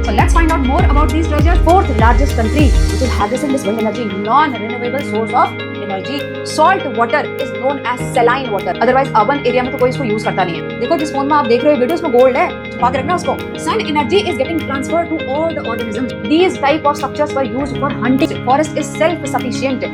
So let's find out more about these treasures. Fourth largest country which is harnessing this wind energy, non-renewable source of energy. Salt water is known as saline water. Otherwise urban area में तो कोई इसको use करता नहीं है. देखो जिस phone में आप देख रहे हो वीडियो उसमें गोल्ड है, छुपा के रखना उसको. Sun energy is getting transferred to all the organisms. These type of structures were used for hunting. Forest is self-sufficient.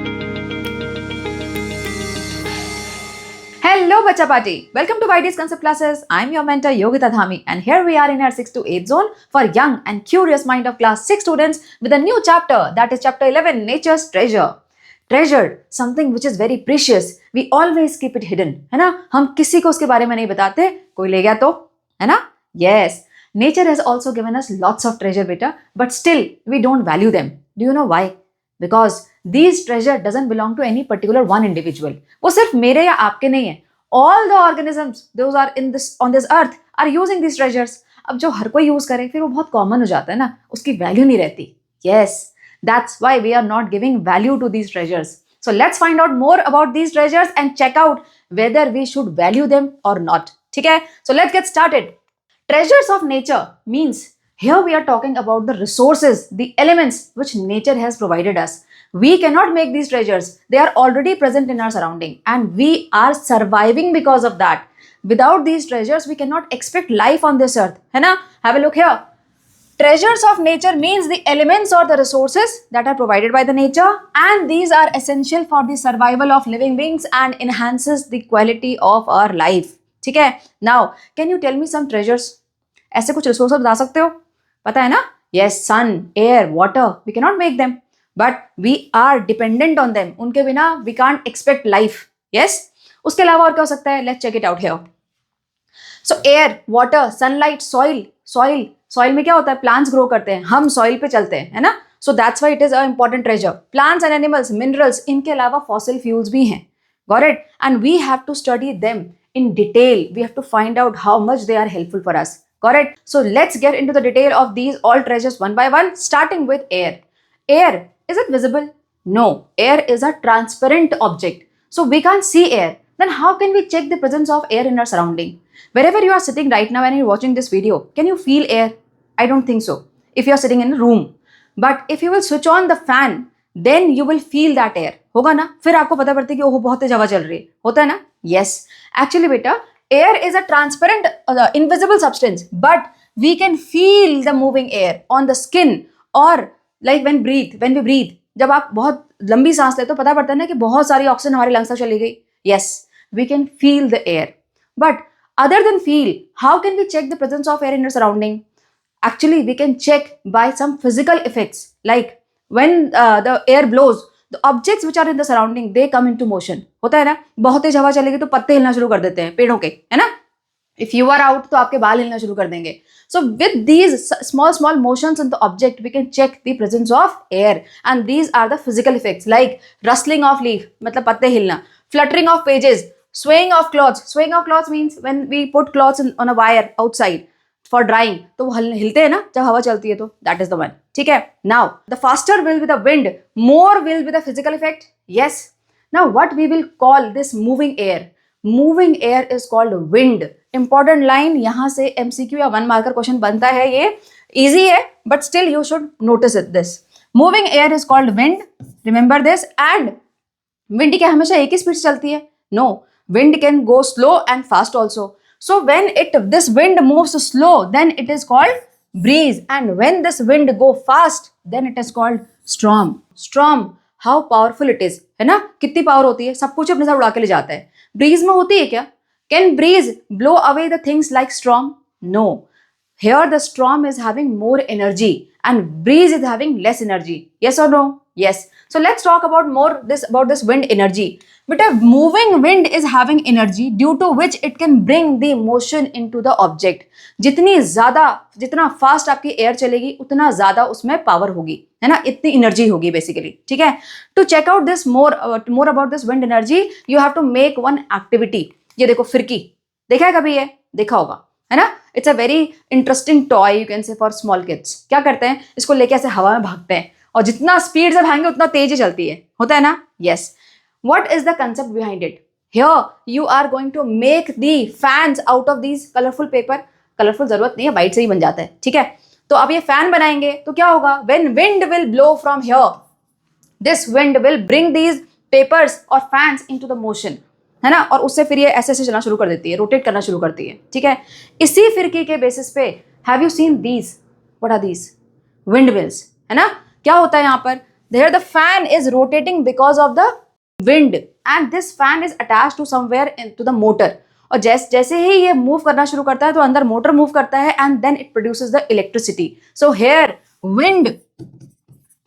Hello Bacha Party, welcome to YD's Concept Classes. I'm your mentor Yogita Dhami and here we are in our 6 to 8 zone for young and curious mind of class 6 students with a new chapter, that is chapter 11, Nature's Treasure. Treasure, something which is very precious. We always keep it hidden, है ना? हम किसी को उसके बारे में नहीं बताते, कोई ले गया तो, है ना? Yes, nature has also given us lots of treasure beta, but still we don't value them. Do you know why? Because these treasure doesn't belong to any particular one individual. वो सिर्फ मेरे या आपके नहीं है. All the organisms those are in this on this earth are using these treasures. अब जो हर कोई यूज करे फिर वो बहुत कॉमन हो जाता है ना, उसकी वैल्यू नहीं रहती. Yes, that's why we are not giving value to these treasures. So let's find out more about these treasures and check out whether we should value them or not. ठीक है? So let's get started. Treasures of nature means here we are talking about the resources, the elements which nature has provided us. We cannot make these treasures. They are already present in our surrounding and we are surviving because of that. Without these treasures, we cannot expect life on this earth. है ना? Have a look here. Treasures of nature means the elements or the resources that are provided by the nature and these are essential for the survival of living beings and enhances the quality of our life. ठीक है? Now, can you tell me some treasures? ऐसे कुछ resources बता सकते हो? पता है ना? Yes, sun, air, water. We cannot make them. But we are dependent on them. उनके बिना we can't expect life. Yes? उसके अलावा और क्या हो सकता है? Let's check it out here. So air, water, sunlight, soil में क्या होता है? Plants grow करते हैं. हम soil पे चलते हैं, है ना? So that's why it is an important treasure. Plants and animals, minerals, इनके अलावा fossil fuels भी हैं. Got it? And we have to study them in detail. We have to find out how much they are helpful for us. Got it? So let's get into the detail of these all treasures one by one, starting with air. Air, is it visible? No. Air is a transparent object. So we can't see air. Then how can we check the presence of air in our surrounding? Wherever you are sitting right now and you're watching this video, can you feel air? I don't think so. If you're sitting in a room. But if you will switch on the fan, then you will feel that air. होगा ना? फिर आपको पता पड़ता है कि ओह बहुत तेज हवा चल रही है. होता है ना? Yes. Actually बेटा, air is a transparent, invisible substance, but we can feel the moving air on the skin or like when we breathe. जब आप बहुत लंबी सांस लेते हो पता पड़ता है ना कि बहुत सारी ऑक्सीजन हमारे लंग्स तक चली गई. Yes, we can feel the air. But other than feel, how can we check the presence of air in our surrounding? Actually, we can check by some physical effects. Like when the air blows, the objects which are in the surrounding, they come into motion. होता है ना? बहुत तेज हवा चलेगी तो पत्ते हिलना शुरू कर देते हैं पेड़ों के, है ना? If you are out, तो आपके बाल हिलना शुरू कर देंगे. So with these small motions in the object, we can check the presence of air. And these are the physical effects like rustling of leaf, मतलब पत्ते हिलना, fluttering of pages, swaying of cloths. Swaying of cloths means when we put cloths on a wire outside for drying, तो वो हिलते हैं ना जब हवा चलती है तो that is the one. ठीक है? Now, the faster will be the wind, more will be the physical effect. Yes. Now, what we will call this moving air? Moving air is called wind. Important line यहाँ से MCQ या 1 marker question बनता है. ये easy है, but still you should notice it. This moving air is called wind. Remember this. And wind क्या हमेशा एक ही स्पीड से चलती है? No, wind can go slow and fast also. So when this wind moves slow, then it is called breeze. And when this wind go fast, then it is called storm. Storm, how powerful it is, है ना? कितनी power होती है? सब कुछ अपने साथ उड़ा के ले जाता है. ब्रीज में होती है क्या? Can breeze blow away the things like storm? No. Here the storm is having more energy and breeze is having less energy. Yes or no? Yes. So let's talk about about this wind energy. But a moving wind is having energy due to which it can bring the motion into the object. जितना fast आपकी air चलेगी उतना ज्यादा उसमें power होगी, है ना? इतनी एनर्जी होगी बेसिकली. ठीक है? To check out this more about this wind energy, you have to make one activity. ये देखो फिरकी, देखा है कभी? ये देखा होगा, है ना? It's a very interesting toy you can say for small kids. क्या करते हैं? इसको लेके ऐसे हवा में भागते हैं और जितना स्पीड से भागेंगे उतना तेज ही चलती है. होता है ना? Yes. What is the concept behind it? Here you are going to make the fans out of these colourful paper. Colourful जरूरत नहीं है, वाइट से ही बन जाता है. ठीक है? तो अब ये फैन बनाएंगे तो क्या होगा, when wind will blow from here, this wind will bring these papers और फैंस इनटू द मोशन, है ना, और उससे फिर ये ऐसे ऐसे चलना शुरू कर देती है, रोटेट करना शुरू करती है, ठीक है। इसी फिरकी के बेसिस पे have you seen these, what are these, wind mills, है ना। क्या होता है यहाँ पर, there the fan is rotating because of the wind and this fan is attach to somewhere to the motor, और जैसे ही ये मूव करना शुरू करता है तो अंदर मोटर मूव करता है and then it produces the electricity. So here wind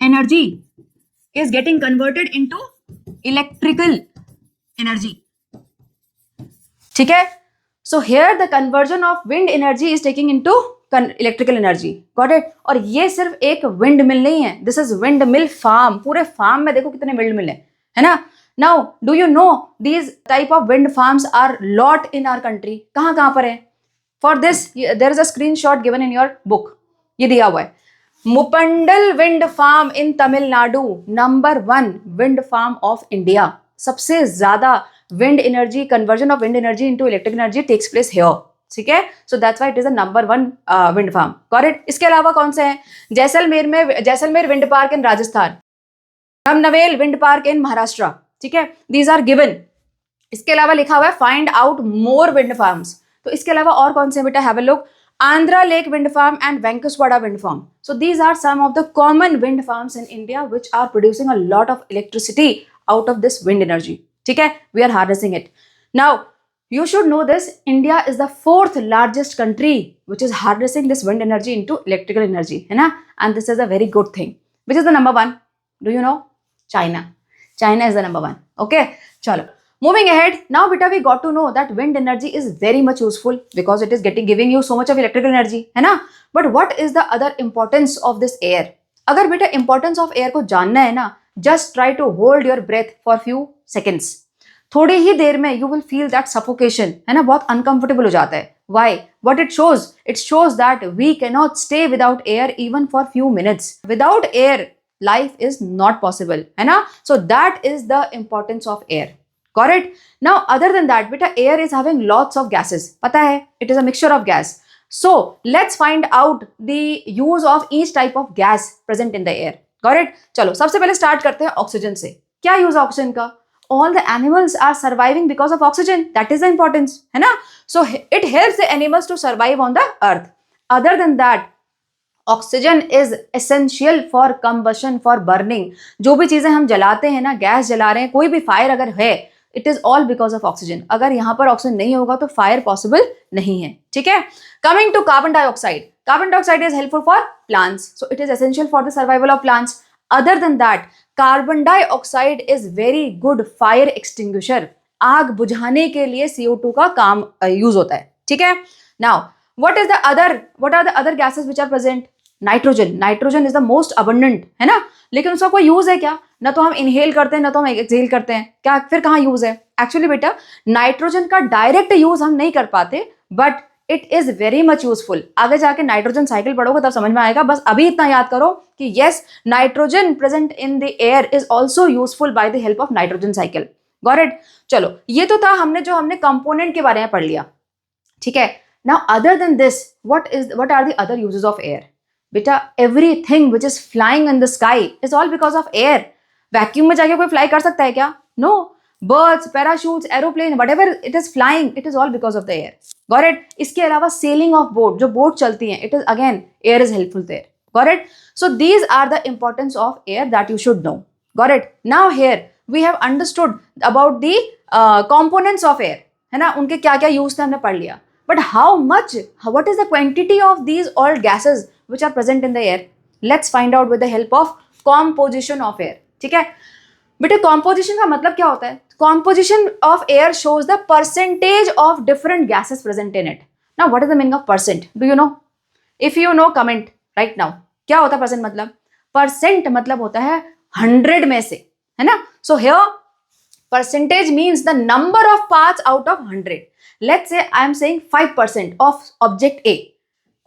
energy is getting converted into electrical energy, ठीक है। So here the conversion of wind energy is taking into electrical energy, got it। और ये सिर्फ एक wind mill नहीं है, this is wind mill farm, पूरे farm में देखो कितने विंड मिल है ना। Now do you know these type of wind farms are lot in our country, कहाँ पर है। For this there is a screenshot given in your book, ये दिया हुआ है, Muppandal wind farm in Tamil Nadu, number 1 wind farm of India, सबसे ज्यादा wind energy, conversion of wind energy into electric energy takes place here, ठीक है। So that's why it is the number 1 wind farm, got it. इसके अलावा कौन से हैं, Jaisalmer wind park in Rajasthan, रमनवेल विंड पार्क इन महाराष्ट्र, ठीक है, दीज आर गिवन। इसके अलावा लिखा हुआ है find out more wind farms, तो इसके अलावा और कौन से बेटा, have a look, Andhra Lake Wind Farm and Venkaswada Wind Farm. So these are some of the common wind farms in India which are producing a lot of electricity out of this wind energy. ठीक है, we are harnessing it. Now you should know this, India is the 4th largest country which is harnessing this wind energy into electrical energy, है ना, and this is a very good thing. Which is the number 1? Do you know? China. China is the number 1. Okay, चलो. Moving ahead, now beta we got to know that wind energy is very much useful because it is giving you so much of electrical energy, है ना। But what is the other importance of this air? अगर बेटा importance of air को जानना है ना, just try to hold your breath for few seconds. थोड़ी ही देर में you will feel that suffocation, है ना, बहुत uncomfortable हो जाता है। Why? What it shows? It shows that we cannot stay without air even for few minutes. Without air, life is not possible, है ना। So that is the importance of air. Got it? Now, other than that, beta, air is having lots of gases. पता है? It is a mixture of gas. So, let's find out the use of each type of gas present in the air. Got it? चलो, सबसे पहले start करते हैं oxygen से। क्या use है ऑक्सीजन का? All the animals are surviving because of oxygen. That is the importance, है ना? So, it helps the animals to survive on the earth. Other than that, oxygen is essential for combustion, for burning. जो भी चीजें हम जलाते हैं ना, gas जला रहे हैं, कोई भी फायर अगर है, it is all because of oxygen. अगर यहाँ पर ऑक्सीजन नहीं होगा तो फायर पॉसिबल नहीं है, ठीक है। Coming to carbon dioxide, carbon dioxide is helpful for plants, so it is essential for the survival of plants. Other than that, carbon dioxide is very good fire extinguisher, आग बुझाने के लिए CO2 का काम यूज होता है, ठीक है। Now what are the other gases which are present? Nitrogen is the most abundant, है ना, लेकिन उसका कोई यूज है क्या? ना तो हम इनहेल करते हैं, ना तो हम एक्सहेल करते हैं, क्या फिर कहाँ यूज है? एक्चुअली बेटा, नाइट्रोजन का डायरेक्ट यूज हम नहीं कर पाते, but it is very much useful. आगे जाके नाइट्रोजन साइकिल पढ़ोगे तब समझ में आएगा। बस अभी इतना याद करो कि yes, nitrogen present in the air is also useful by the help of nitrogen cycle. Got it? चलो, ये तो था हमने कंपोनेंट के बारे में पढ़ लिया, ठीक है। Now other than this, what are the other uses of air? बेटा, everything which is flying in the sky is all because of air. Vacuum में जाके कोई फ्लाई कर सकता है क्या? No. Birds, parachutes, aeroplane, whatever it is flying, it is all because of the air. Got it? इसके अलावा sailing of boat, जो बोट चलती हैं, it is again air is helpful there. Got it? So these are the importance of air that you should know. Got it? Now here we have understood about the components of air, है ना, उनके क्या क्या use थे हमने पढ़ लिया। But what is the quantity of these all gases which are present in the air? Let's find out with the help of composition of air. ठीक है बेटे, composition का मतलब क्या होता है? Composition of air shows the percentage of different gases present in it. Now, what is the meaning of percent? Do you know? If you know, comment right now. क्या होता है percent मतलब? Percent मतलब होता है 100 में से, है ना? So here percentage means the number of parts out of 100. Let's say I am saying 5% of object A.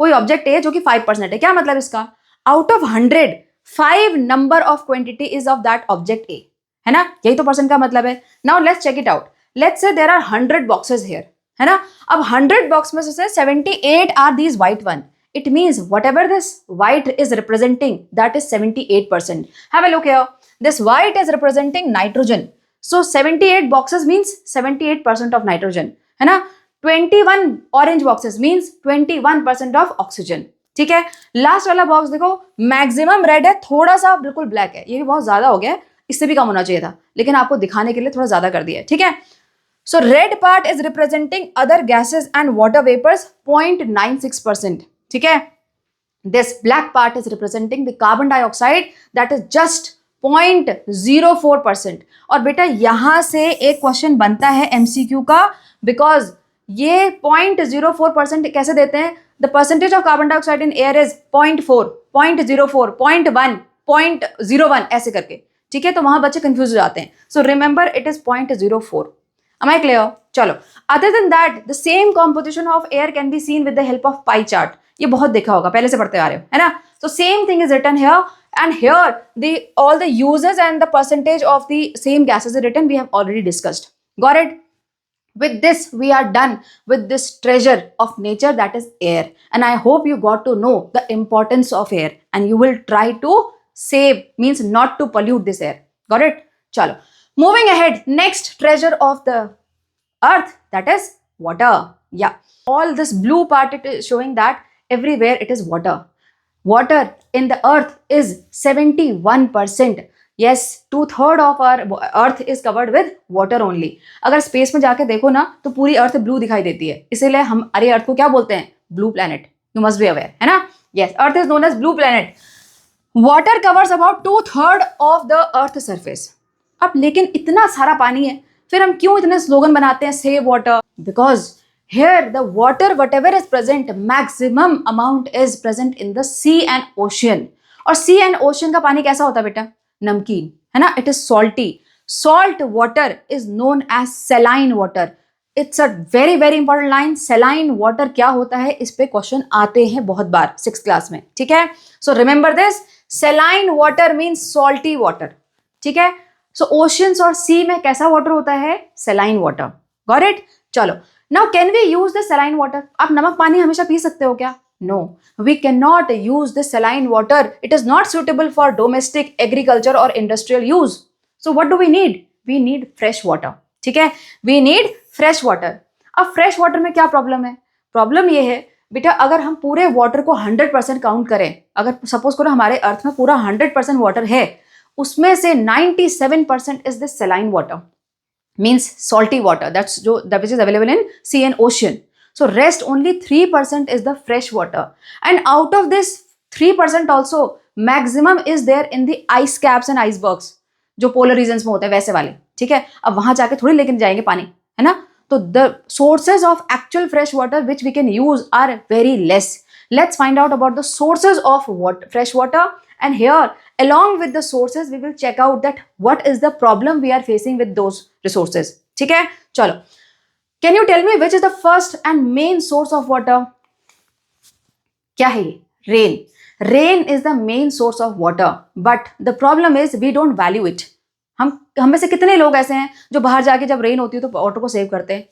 कोई ऑब्जेक्ट ए जो कि 5% है, क्या मतलब इसका? Out of 100, 5 number of quantity is of that object A, है ना, यही तो परसेंट का मतलब है। Now let's check it out. Let's say there are 100 boxes here, है ना। अब 100 बॉक्स में से 78 are these white one It means whatever this white is representing, that is 78%. Have a look here. This white is representing nitrogen. So 78 boxes means 78% of nitrogen. है ना? 21 orange boxes means 21% of oxygen. ठीक है, last वाला box देखो, maximum red है, थोड़ा सा बिल्कुल ब्लैक है, ये भी बहुत ज्यादा हो गया है, इससे भी कम होना चाहिए था, लेकिन आपको दिखाने के लिए थोड़ा ज्यादा कर दिया है. ठीक है, so red part is representing other gases and water vapours 0.96%. ठीक है, this black part is representing the carbon dioxide that is just 0.04%. और बेटा यहां से एक क्वेश्चन बनता है एमसीक्यू का, बिकॉज ये 0.04% कैसे देते हैं? The percentage of carbon dioxide in air is 0.4, 0.04, 0.1, 0.01 ऐसे करके. ठीक है, तो वहां बच्चे कंफ्यूज हो जाते हैं. So remember it is 0.04. Am I clear? चलो, other than that the same composition of air can be seen with the help of pie chart. ये बहुत देखा होगा, पहले से पढ़ते आ रहे हो, है ना? So same thing is written here, and here all the uses and the percentage of the same gases are written. We have already discussed. Got it? With this, we are done with this treasure of nature, that is air. And I hope you got to know the importance of air, and you will try to save, means not to pollute this air. Got it? Chalo. Moving ahead, next treasure of the earth, that is water. Yeah. All this blue part, it is showing that everywhere it is water. Water in the earth is 71%. Yes, 2/3 of our earth is covered with water only. अगर space में जाके देखो ना तो पूरी अर्थ blue दिखाई देती है, इसीलिए हम अरे अर्थ को क्या बोलते हैं? Blue planet. You must be aware, है ना? Yes, earth is known as blue planet. Water covers about 2/3 of the earth surface. अब लेकिन इतना सारा पानी है, फिर हम क्यों इतने स्लोगन बनाते हैं save water? Because here the water whatever is present, maximum amount is present in the sea and ocean. और sea and ocean का पानी कैसा होता है बेटा? नमकीन, है ना? It is salty. Salt water is known as saline water. It's a very very important line. Saline water क्या होता है? इस पे क्वेश्चन आते हैं बहुत बार 6th क्लास में. ठीक है, so remember this. Saline water means salty water. ठीक है, so oceans और sea में कैसा water होता है? Saline water. Got it? चलो, now can we use the saline water? आप नमक पानी हमेशा पी सकते हो क्या? No, we cannot use the saline water. It is not suitable for domestic, agriculture or industrial use. So what do we need? We need fresh water. ठीक है, we need fresh water. अब fresh water में क्या problem है? Problem ये है बेटा, अगर हम पूरे वाटर को 100% काउंट करें, अगर सपोज करो हमारे अर्थ में पूरा 100% वाटर है, उसमें से 97% is this saline water. Means salty water, that which is available in sea and ocean. So rest only 3% is the fresh water, and out of this 3% also maximum is there in the ice caps and icebergs, जो polar regions में होते हैं वैसे वाले. ठीक है, अब वहां जाके थोड़ी लेके जाएंगे पानी, है ना? तो the sources of actual fresh water which we can use are very less. Let's find out about the sources of fresh water, and here along with the sources we will check out that what is the problem we are facing with those resources. ठीक है, चलो, can you tell me which is the first and main source of water? क्या है ये? Rain. Rain is the main source of water, but the problem is we don't value it. हम में से कितने लोग ऐसे हैं जो बाहर जाके जब रेन होती है तो वाटर को सेव करते हैं?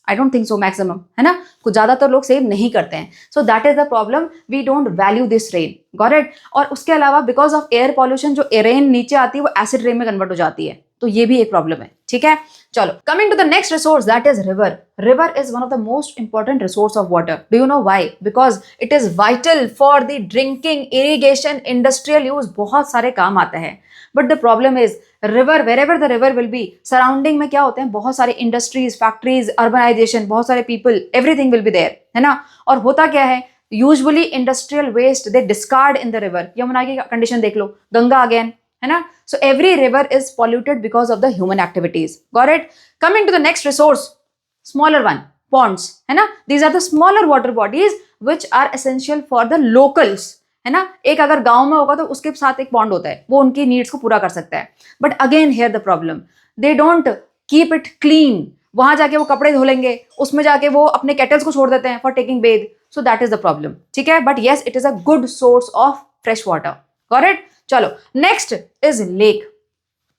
I don't think so, maximum, है ना? कुछ ज्यादातर लोग सेव नहीं करते हैं. So that is the problem, we don't value this rain. Got it? और उसके अलावा बिकॉज ऑफ एयर पॉल्यूशन जो रेन नीचे आती है वो एसिड रेन में कन्वर्ट हो जाती है, तो ये भी एक प्रॉब्लम है. ठीक है, चलो, coming to the next resource, that is river. River is one of the most important resource of water. Do you know why? Because it is vital for the drinking, irrigation, industrial use, बहुत सारे काम आता है. But the problem is river, wherever the river will be, surrounding में क्या होते हैं? बहुत सारे इंडस्ट्रीज, फैक्ट्रीज, अर्बनाइजेशन, बहुत सारे people, everything will be there, है ना? और होता क्या है? Usually industrial waste they discard in the river. Yamuna की कंडीशन देख लो, गंगा अगेन, है ना? So every river is polluted because of the human activities. Got it? Coming to the next resource, smaller one, ponds, है ना? These are the smaller water bodies which are essential for the locals, है ना? एक अगर गांव में होगा तो उसके साथ एक पॉन्ड होता है, वो उनकी नीड्स को पूरा कर सकता है. But again here the problem, they don't keep it clean. वहां जाके वो कपड़े धो लेंगे, उसमें जाके वो अपने केटल्स को छोड़ देते हैं for taking bath. So that is the problem. ठीक है, but yes, it is a good source of fresh water. Got it? चलो, next is lake,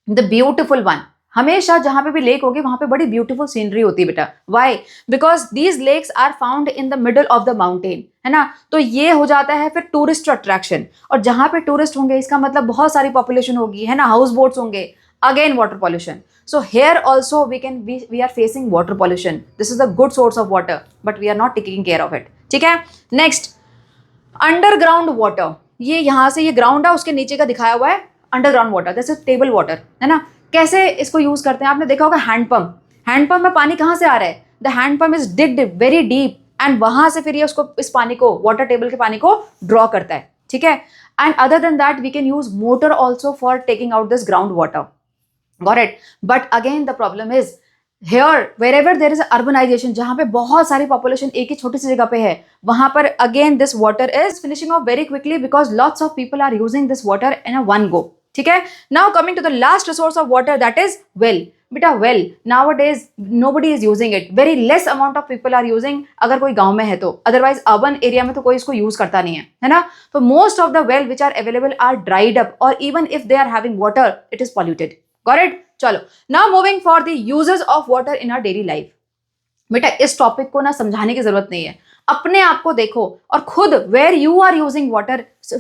the beautiful one. हमेशा जहां पे भी लेक होगी वहां पे बड़ी ब्यूटीफुल सीनरी होती है बेटा. Why? Because these lakes are found in the middle of the mountain, है ना. तो ये हो जाता है फिर टूरिस्ट अट्रैक्शन, और जहां पे टूरिस्ट होंगे इसका मतलब बहुत सारी पॉपुलेशन होगी, है ना, हाउस बोट्स होंगे, again water pollution. So here also we are facing water pollution. This is a good source of water, but we are not taking care of it. ठीक है. Next, underground water. ये यहाँ से ये ground है, उसके नीचे का दिखाया हुआ है अंडरग्राउंड वाटर, जैसे टेबल वाटर, है ना. कैसे इसको यूज करते हैं? आपने देखा होगा हैंडपंप. हैंडपंप में पानी कहाँ से आ रहा है? The handpump is digged very deep, and वहां से फिर ये उसको इस पानी को, वाटर टेबल के पानी को ड्रॉ करता है. ठीक है. And other than that we can use motor also for taking out this ground water. Got it? But again the problem is here wherever there is urbanization, जहां पे बहुत सारी population एक ही छोटी सी जगह पे है, वहां पर again this water is finishing off very quickly because lots of people are using this water in a one go. ठीक है. Now coming to the last resource of water, that is well. बेटा well nowadays nobody is using it, very less amount of people are using, अगर कोई गांव में है तो, otherwise urban area में तो कोई इसको यूज करता नहीं है ना. तो most of the well which are available are dried up, or even if they are having water it is polluted. Got it? चलो. Now moving for the uses of water in our daily life. बेटा इस topic को ना समझाने की जरूरत नहीं है, अपने आप को देखो और खुद where you are using water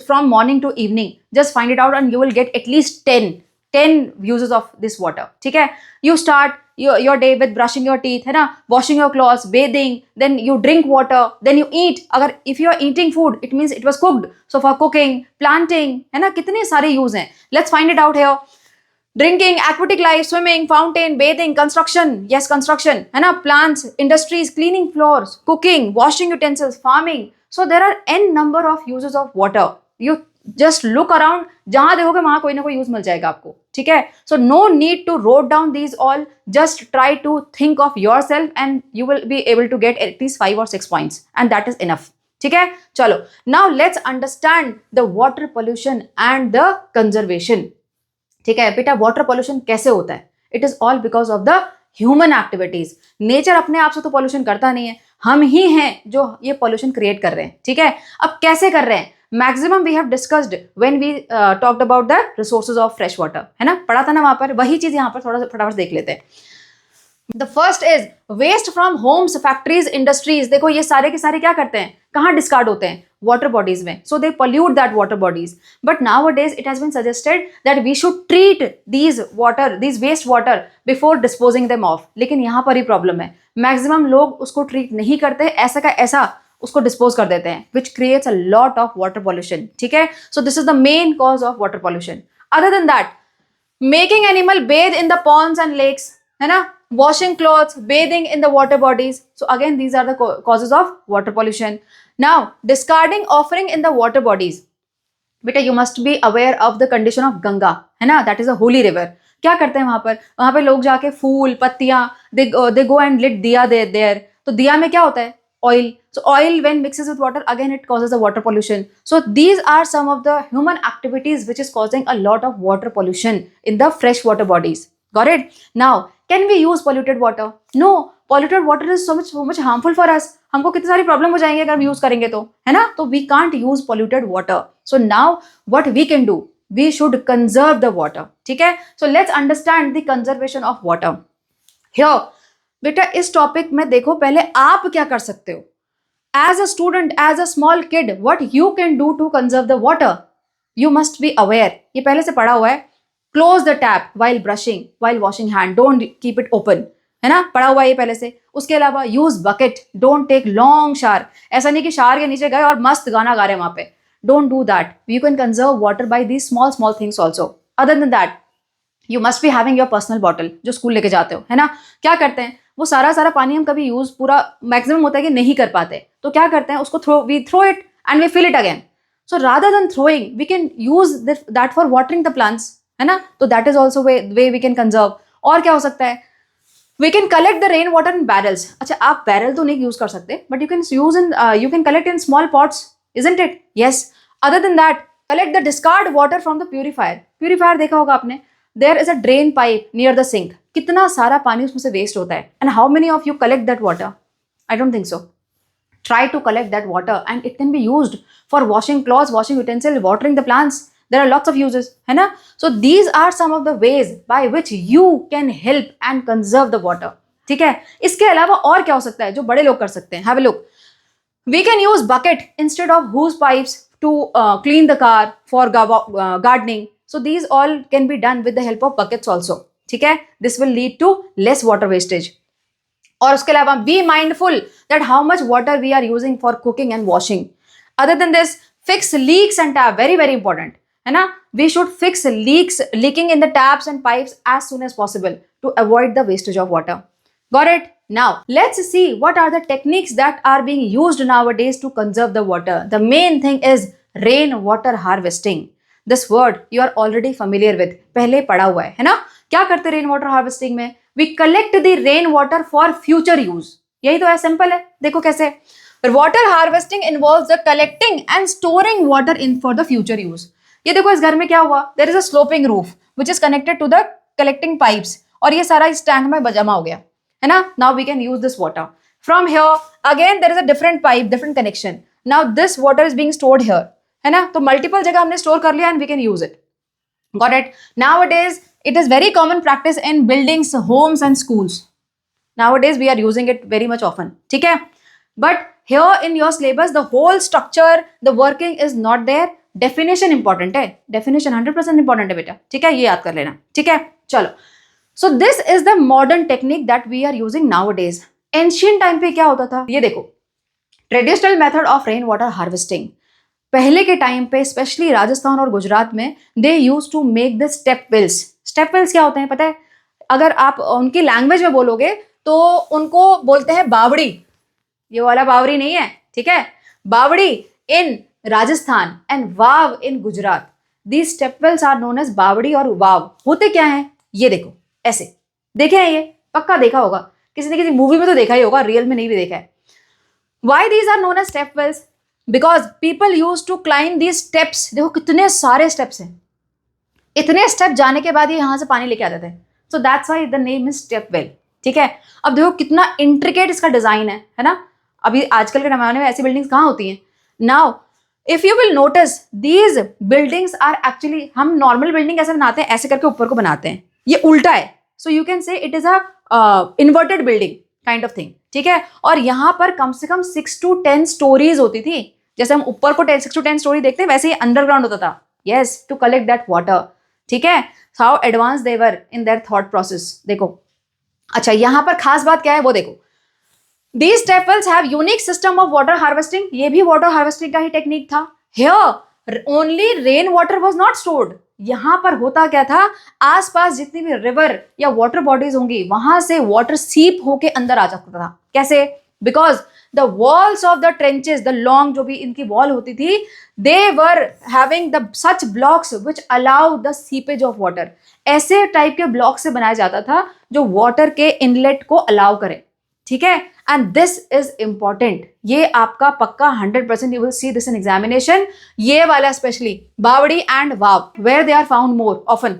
from morning to evening, just find it out and you will get at least 10 uses of this water. ठीक है. You start your day with brushing your teeth, है ना, washing your clothes, bathing, then you drink water, then you eat. अगर if you are eating food it means it was cooked, so for cooking, planting, है ना, कितने सारे use हैं. Let's find it out here. Drinking, aquatic life, swimming, fountain, bathing, construction, yes construction, है ना, plants, industries, cleaning floors, cooking, washing utensils, farming. So there are n number of uses of water. You just look around, जहां देखोगे वहां कोई ना कोई use मिल जाएगा आपको. ठीक है. So no need to write down these all, just try to think of yourself and you will be able to get at least 5 or 6 points and that is enough. ठीक है. चलो. Now let's understand the water pollution and the conservation. ठीक है बेटा. Water pollution कैसे होता है? It is all because of the human activities. Nature अपने आप से तो पॉल्यूशन करता नहीं है, हम ही हैं जो ये पॉल्यूशन क्रिएट कर रहे हैं. ठीक है. अब कैसे कर रहे हैं? Maximum we have discussed when we talked about the resources of fresh water, है ना, पढ़ा था ना वहां पर. वही चीज यहाँ पर थोड़ा सा फटाफट देख लेते हैं. The first is waste from homes, factories, industries. देखो ये सारे के सारे क्या करते हैं, कहाँ डिस्कार्ड होते हैं? वाटर बॉडीज में. सो दे pollute that water bodies. But nowadays it has been suggested that we should treat these waste water before disposing them off. लेकिन यहाँ पर ही प्रॉब्लम है, मैक्सिमम लोग उसको ट्रीट नहीं करते, ऐसा का ऐसा उसको डिस्पोज कर देते हैं, which creates a lot of water pollution. ठीक है. So this is the main cause of water pollution. Other than that, making animal bathe in the ponds and lakes, है ना, washing clothes, bathing in the water bodies. So again these are the causes of water pollution. Now discarding offering in the water bodies. बेटा you must be aware of the condition of Ganga, है ना, that is a holy river. क्या करते हैं वहां पर? वहां पे लोग जाके फूल पत्तियां, they go and lit दिया there. तो दिया में क्या होता है? Oil. So oil when mixes with water again it causes the water pollution. So these are some of the human activities which is causing a lot of water pollution in the fresh water bodies. Got it? Now can we use polluted water? No. Polluted water is so much harmful for us. हमको कितनी सारी problem हो जाएंगे अगर हम use करेंगे तो, है ना. तो we can't use polluted water. So now what we can do? We should conserve the water. ठीक है. So let's understand the conservation of water. Here बेटा इस टॉपिक में देखो पहले आप क्या कर सकते हो. As a student, as a small kid, what you can do to conserve the water? You must be aware. ये पहले से पढ़ा हुआ है. Close the tap while brushing, while washing hand. Don't keep it open. है ना, पढ़ा हुआ है ये पहले से. उसके अलावा use bucket. Don't take long shower. ऐसा नहीं कि शावर के नीचे गए और मस्त गाना गा रहे हैं वहां पे. Don't do that. You can conserve water bye these small things also. Other than that you must be having your personal bottle जो स्कूल लेके जाते हो, है ना. क्या करते हैं वो सारा पानी हम कभी यूज पूरा मैक्सिमम होता है कि नहीं कर पाते, तो क्या करते हैं उसको we throw it and we fill it again. So rather than throwing we can use that for watering the plants, है ना. तो that is also way we can conserve. और क्या हो सकता है? We can collect the rain water in barrels. अच्छा आप बैरल तो नहीं यूज कर सकते, but you can collect in small pots, isn't it? Yes. Other than that, collect the discard water from the purifier. Purifier देखा होगा आपने. There is a drain pipe near the sink. कितना सारा पानी उसमें से वेस्ट होता है. And how many of you collect that water? I don't think so. Try to collect that water and it can be used for washing clothes, washing utensils, watering the plants. there are lots of uses, है ना. So these are some of the ways by which you can help and conserve the water. ठीक है. इसके अलावा और क्या हो सकता है जो बड़े लोग कर सकते हैं? Have a look. We can use bucket instead of hose pipes to clean the car for gardening. So these all can be done with the help of buckets also. ठीक है. This will lead to less water wastage. और उसके अलावा be mindful that how much water we are using for cooking and washing. Other than this, fix leaks and tap. Very very important, है ना. We should fix leaking in the taps and pipes as soon as possible to avoid the wastage of water. Got it? Now let's see what are the techniques that are being used nowadays to conserve the water. The main thing is rain water harvesting. This word you are already familiar with. पहले पढ़ा हुआ है ना. क्या करते rain water harvesting में? We collect the rain water for future use. यही तो है, सिंपल है. देखो कैसे. Water harvesting involves the collecting and storing water in for the future use. ये देखो इस घर में क्या हुआ. There is a sloping roof which is connected to the collecting pipes. और ये सारा इस टैंक में जमा हो गया, है ना. Now we can use this water. From here again there is a different pipe, different connection. Now this water is being stored here, है ना. तो मल्टीपल जगह हमने स्टोर कर लिया and we can use it. Got it? Nowadays it is very common practice in buildings, homes and schools. Nowadays we are using it very much often. ठीक है. But here in your syllabus the whole structure, the working is not there. Definition important है. Definition 100% important है बेटा. ठीक है, ये याद कर लेना. ठीक है, चलो. So this is the modern technique that we are using nowadays. Ancient time पे क्या होता था? ये देखो. Traditional method of rain water harvesting. पहले के टाइम पे स्पेशली राजस्थान और गुजरात में they use to make the step wells. Step wells क्या होते हैं पता है? अगर आप उनकी लैंग्वेज में बोलोगे तो उनको बोलते हैं बावड़ी. ये वाला बावड़ी नहीं है, ठीक है. Baori in Rajasthan and vav in Gujarat. These step wells are known as baori और वाव. होते क्या हैं? ये देखो ऐसे. देखे हैं ये? पक्का देखा होगा. किसी न किसी मूवी में तो देखा ही होगा, रियल में नहीं भी देखा है. Why these are known as step wells? Because people use to climb these steps. देखो कितने सारे स्टेप्स हैं. इतने स्टेप जाने के बाद ये यहां से पानी लेके आते थे. सो that's why the name is step well. ठीक है. अब देखो कितना इंट्रिकेट इसका डिजाइन है ना. अभी आजकल के जमाने में ऐसी बिल्डिंग्स कहाँ होती हैं. Now if you will notice these buildings are actually, हम नॉर्मल बिल्डिंग ऐसे बनाते हैं, ऐसे करके ऊपर को बनाते हैं. ये उल्टा है. So you can say it is a inverted building kind of thing. ठीक है. और यहाँ पर कम से कम 6 to 10 स्टोरीज होती थी. जैसे हम ऊपर को 6 to 10 स्टोरी देखते हैं वैसे ही अंडरग्राउंड होता था. Yes, to collect that water. ठीक है. How advance they were in their thought process. देखो अच्छा यहाँ पर खास बात क्या है वो देखो. These step wells have unique system of water harvesting. ये भी water harvesting का ही टेक्निक था. Here only rain water was not stored. यहाँ पर होता क्या था, आसपास जितनी भी रिवर या वाटर बॉडीज होंगी वहां से वाटर सीप होके अंदर आ जाता था. कैसे? Because the walls of the trenches, the long जो भी इनकी वॉल होती थी, they were having the such blocks which allow the seepage of water. ऐसे टाइप के ब्लॉक से बनाया जाता था जो वाटर के इनलेट को अलाउ करे. ठीक है. And this is important. ये आपका पक्का 100% you will see this in examination. ये वाला specially baoli and vav, where they are found more often,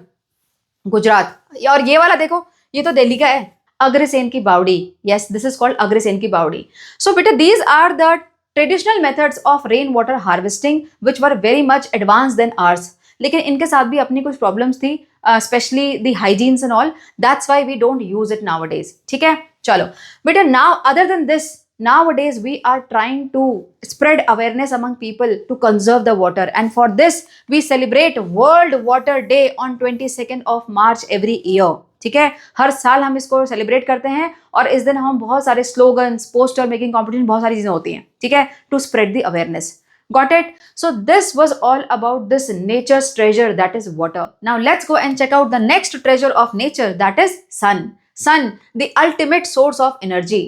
Gujarat. और ये वाला देखो, ये तो दिल्ली का है, Agrasen ki Baoli. Yes, this is called Agrasen ki Baoli. So बेटा these are the traditional methods of rain water harvesting which were very much advance than ours. लेकिन इनके साथ भी अपनी कुछ प्रॉब्लम्स थी, specially the hygienes and all. That's why we don't use it nowadays. ठीक है. चलो बेटा, now other than this, nowadays we are trying to spread awareness among people to conserve the water, and for this we celebrate World Water Day on 22nd of March every year. ठीक है. हर साल हम इसको celebrate करते हैं और इस दिन हम बहुत सारे स्लोगन्स, पोस्टर मेकिंग कॉम्पिटिशन, बहुत सारी चीजें होती हैं. ठीक है, to spread the awareness. Got it? So this was all about this nature's treasure, that is water. Now let's go and check out the next treasure of nature, that is sun. Sun, the ultimate source of energy.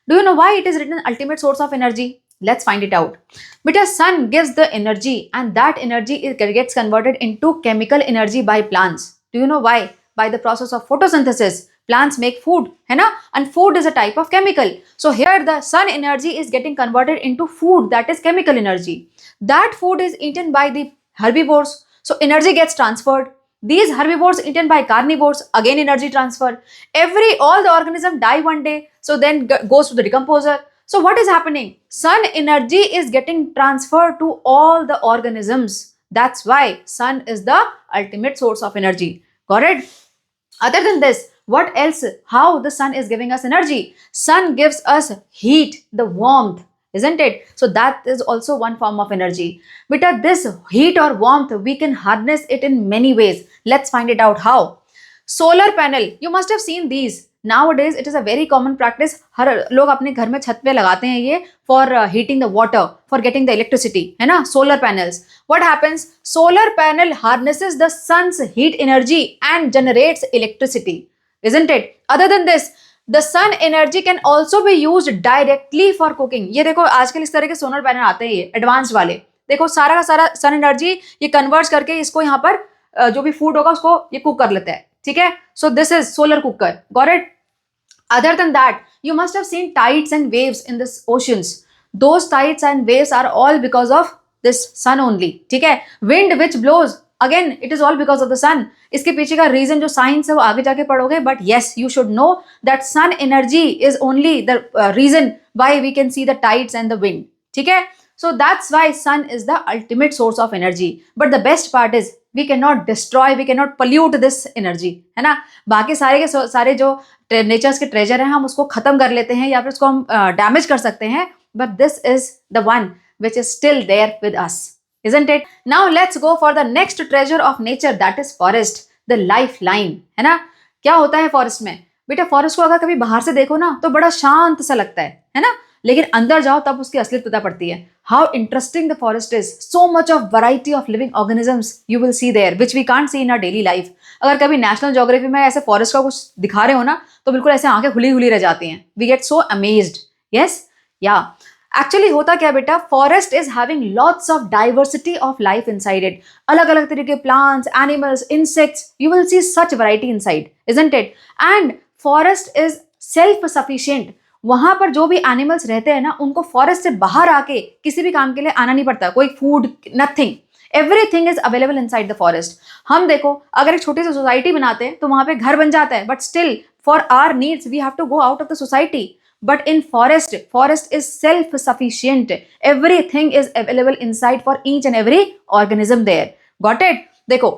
Do you know why it is written ultimate source of energy? Let's find it out. Because sun gives the energy, and that energy gets converted into chemical energy by plants. Do you know why? By the process of photosynthesis. Plants make food, है ना? And food is a type of chemical. So here the sun energy is getting converted into food, that is chemical energy. That food is eaten by the herbivores. So energy gets transferred. These herbivores eaten by carnivores, again energy transfer. All the organisms die one day, so then goes to the decomposer. So what is happening? Sun energy is getting transferred to all the organisms. That's why sun is the ultimate source of energy. Got it? Other than this, what else? How the sun is giving us energy? Sun gives us heat, the warmth, isn't it? So that is also one form of energy. But this heat or warmth, we can harness it in many ways. Let's find it out how. Solar panel, you must have seen these nowadays. It is a very common practice. हर लोग अपने घर में छत पे लगाते हैं ये for heating the water, for getting the electricity, है ना. Solar panels, what happens? Solar panel harnesses the sun's heat energy and generates electricity, isn't it? Other than this, the sun energy can also be use directly for cooking. ये देखो आजकल इस तरह के solar panel आते हैं, ये advance वाले. देखो सारा का सारा सन एनर्जी ये कन्वर्ट करके इसको यहाँ पर जो भी फूड होगा उसको ये कुक कर लेते हैं. ठीक है. So this is solar cooker. Got it? Other than that, you must have seen tides and waves in this oceans. Those tides and waves are all because of this sun only. ठीक है. Wind which blows, again it is all because of the sun. इसके पीछे का reason जो science है वो आगे जाके पढ़ोगे, but yes you should know that sun energy is only the reason why we can see the tides and the wind. ठीक है. So that's why sun is the ultimate source of energy. But the best part is we cannot destroy, we cannot pollute this energy, है ना. बाकी सारे के सारे जो natures के ट्रेजर हैं हम उसको खत्म कर लेते हैं या फिर उसको हम डैमेज कर सकते हैं, but this is the one which is still there with us, isn't it? Now let's go for the next treasure of nature, that is forest, the lifeline, है ना. क्या होता है फॉरेस्ट में? बेटा फॉरेस्ट को अगर कभी बाहर से देखो ना तो बड़ा शांत सा लगता है ना, लेकिन अंदर जाओ तब उसकी असलियत पता पड़ती है. How interesting the forest is, so much of variety of living organisms you will see there which we can't see in our daily life. अगर कभी नेशनल ज्योग्राफी में ऐसे फॉरेस्ट का कुछ दिखा रहे हो ना तो बिल्कुल ऐसे आंखें खुली खुली रह जाती हैं. We get so amazed. Yes, या एक्चुअली होता क्या बेटा, forest is having lots of diversity of life inside it. अलग अलग तरीके के plants, animals, insects, you will see such variety inside, isn't it? And forest is self sufficient. वहां पर जो भी एनिमल्स रहते हैं ना उनको फॉरेस्ट से बाहर आके किसी भी काम के लिए आना नहीं पड़ता. कोई food, nothing, everything is available inside the forest. हम देखो अगर एक छोटी सी सोसाइटी बनाते हैं तो वहां पे घर बन जाता है, but still for our needs we have to go out of the society. But in forest is self-sufficient. Everything is available inside for each and every organism there. Got it? देखो,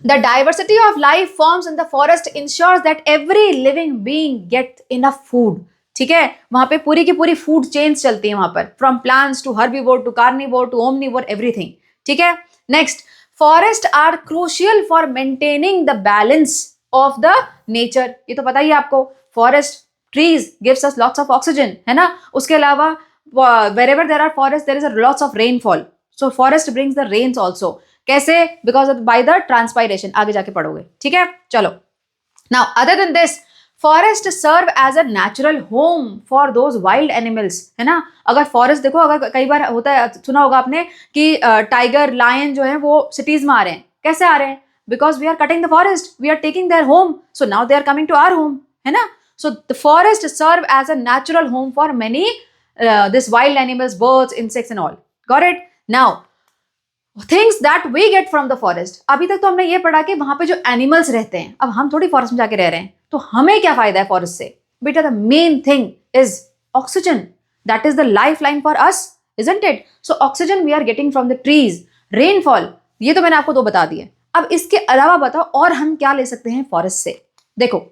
the diversity of life forms in the forest ensures that every living being gets enough food. ठीक है. वहां पे पूरी की पूरी food chains चलती है वहां पर, from plants to herbivore to carnivore to omnivore, everything. ठीक है. Next, forest are crucial for maintaining the balance of the nature. ये तो पता ही है आपको. Forest, trees gives us lots of oxygen, है ना. उसके अलावा wherever there are forests there is a lots of rainfall, so forest brings the rains also. कैसे? because of by the transpiration. आगे जाके पढ़ोगे. ठीक है. चलो. now other than this, forest serve as a natural home for those wild animals, है ना. अगर फॉरेस्ट देखो, अगर कई बार होता है, सुना होगा आपने कि टाइगर, लायन जो है वो सिटीज में आ रहे हैं. कैसे आ रहे हैं? Because we are cutting the forest, we are taking their home, so now they are coming to our home, है ना. So the forest serve as a natural home for many this wild animals, birds, insects and all. Got it? Now things that we get from the forest. अभी तक तो हमने ये पढ़ा कि वहां पे जो एनिमल्स रहते हैं, अब हम थोड़ी फॉरेस्ट में जाके रह रहे हैं, तो हमें क्या फायदा है फॉरेस्ट से? बेटा the main thing is oxygen. That is the life line for us, isn't it? So oxygen we are getting from the trees. Rainfall, ये तो मैंने आपको 2 बता दिए. अब इसके अलावा बताओ और हम क्या ले सकते हैं फॉरेस्ट से? देखो,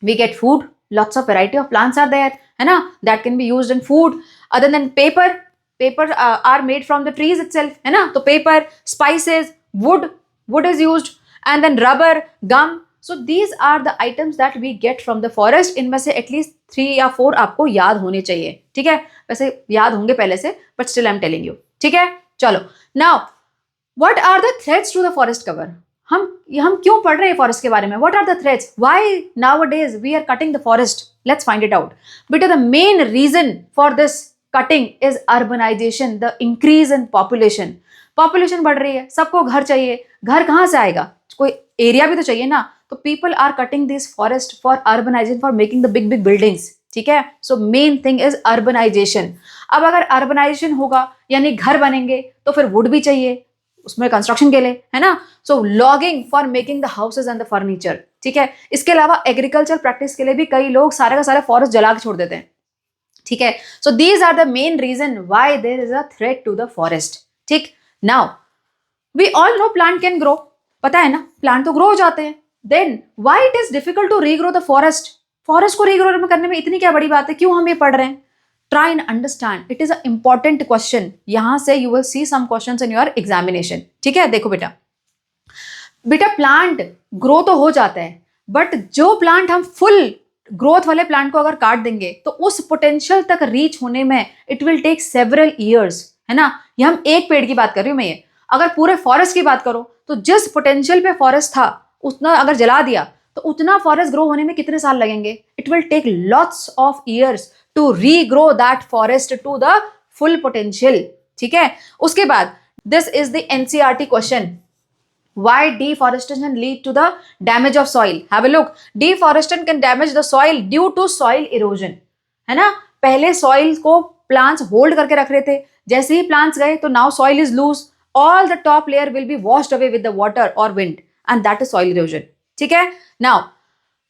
we get food, lots of variety of plants are there, है ना, that can be used in food. Other than paper, paper are made from the trees itself, है ना. तो paper, spices, wood is used, and then rubber, gum. So these are the items that we get from the forest. इनमें से at least 3 या 4 आपको याद होने चाहिए. ठीक है. वैसे याद होंगे पहले से, but still I am telling you. ठीक है. चलो. Now what are the threats to the forest cover? हम क्यों पढ़ रहे हैं फॉरेस्ट के बारे में? What are the threats? Why nowadays we are cutting the forest? Let's find it out. बेटा the main reason for this cutting is urbanisation, the increase in population. Population बढ़ रही है, सबको घर चाहिए. घर कहाँ से आएगा? कोई एरिया भी तो चाहिए ना. तो people are cutting this forest for urbanisation, for making the big big buildings. ठीक है. So main thing is urbanisation. अब अगर अर्बनाइजेशन होगा यानी घर बनेंगे तो फिर वुड भी चाहिए उसमें कंस्ट्रक्शन के लिए, है ना. So logging for making the houses and the furniture. ठीक है. इसके अलावा एग्रीकल्चर प्रैक्टिस के लिए भी कई लोग सारे का सारा फॉरेस्ट जला के छोड़ देते हैं. ठीक है. So these are the main reason why there is a threat to the forest. ठीक. Now we all know plant can grow, पता है ना, प्लांट तो ग्रो हो जाते हैं. Then why it is difficult to regrow the forest? Forest को regrow करने में इतनी क्या बड़ी बात है, क्यों हम ये पढ़ रहे हैं? Try and understand, it is a important question. यहां से you will see some questions in your examination. ठीक है, देखो बेटा, प्लांट ग्रो तो हो जाता है, बट जो प्लांट हम फुल ग्रोथ वाले प्लांट को अगर काट देंगे तो उस पोटेंशियल तक रीच होने में it will take several years, है ना. ये हम एक पेड़ की बात कर रही हूं मैं. ये अगर पूरे फॉरेस्ट की बात करो तो जिस पोटेंशियल पे फॉरेस्ट था उतना अगर जला दिया तो उतना फॉरेस्ट ग्रो होने में कितने साल लगेंगे? It will take lots of years to regrow that forest to the full potential. ठीक है, उसके बाद this is the NCERT question. Why deforestation lead to the damage of soil? Have a look. Deforestation can damage the soil due to soil erosion. है ना, पहले soil को plants hold करके रख रहे थे, जैसे ही plants गए तो now soil is loose. All the top layer will be washed away with the water or wind, and that is soil erosion. ठीक है. Now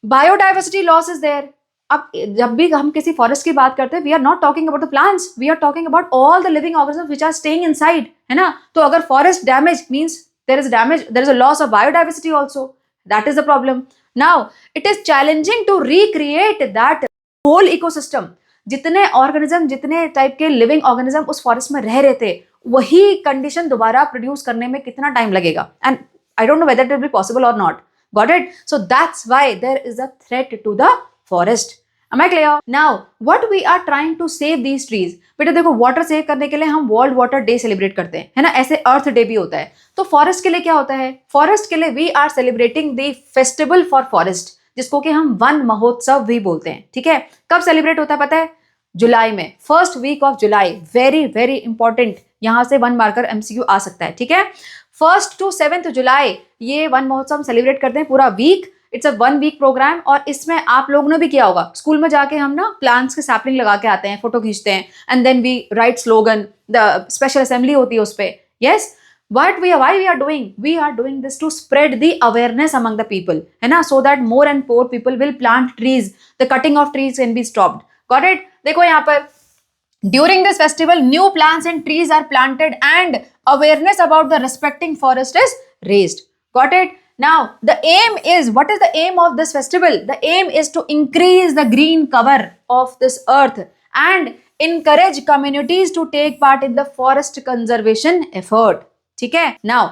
biodiversity loss is there. अब जब भी हम किसी फॉरेस्ट की बात करते हैं, we are not talking about the plants, we are talking about all the living organisms which are staying inside, है ना. तो अगर forest damage means there is damage, there is a loss of biodiversity also. That is the problem. Now it is challenging to recreate that whole ecosystem. जितने organism, जितने type के living organism उस forest में रह रहे थे, वही condition दोबारा प्रोड्यूस करने में कितना टाइम लगेगा? And I don't know whether it will be possible और not. Got it? So that's why there is a threat to the forest. Am I clear? Now, what we are trying to save these trees. बेटा देखो, water save करने के लिए हम world water day celebrate करते हैं, है ना. ऐसे अर्थ डे भी होता है. तो फॉरेस्ट के लिए क्या होता है? फॉरेस्ट के लिए we are celebrating the festival for forest, जिसको कि हम वन महोत्सव भी बोलते हैं. ठीक है, कब सेलिब्रेट होता है पता है? जुलाई में, first week of July. Very very important, यहां से 1 मार्कर एमसीक्यू आ सकता है. ठीक है, 1 to 7 जुलाई ये वन महोत्सव सेलिब्रेट करते हैं, पूरा week. It's a 1 week programme. और इसमें आप लोगों ने भी किया होगा, स्कूल में जाके हम ना प्लांट्स के सैपलिंग लगा के आते हैं, फोटो खींचते हैं, and then we write slogan, the special assembly होती है उस पे. Yes, why we are doing this to spread the awareness among the people, है ना, so that more and more people will plant trees. The cutting of trees can be stopped. Got it? देखो यहाँ पर, during this festival new plants and trees are planted and awareness about the respecting forest is raised. Got it? Now the aim is, what is the aim of this festival? The aim is to increase the green cover of this earth and encourage communities to take part in the forest conservation effort. ठीक है. Now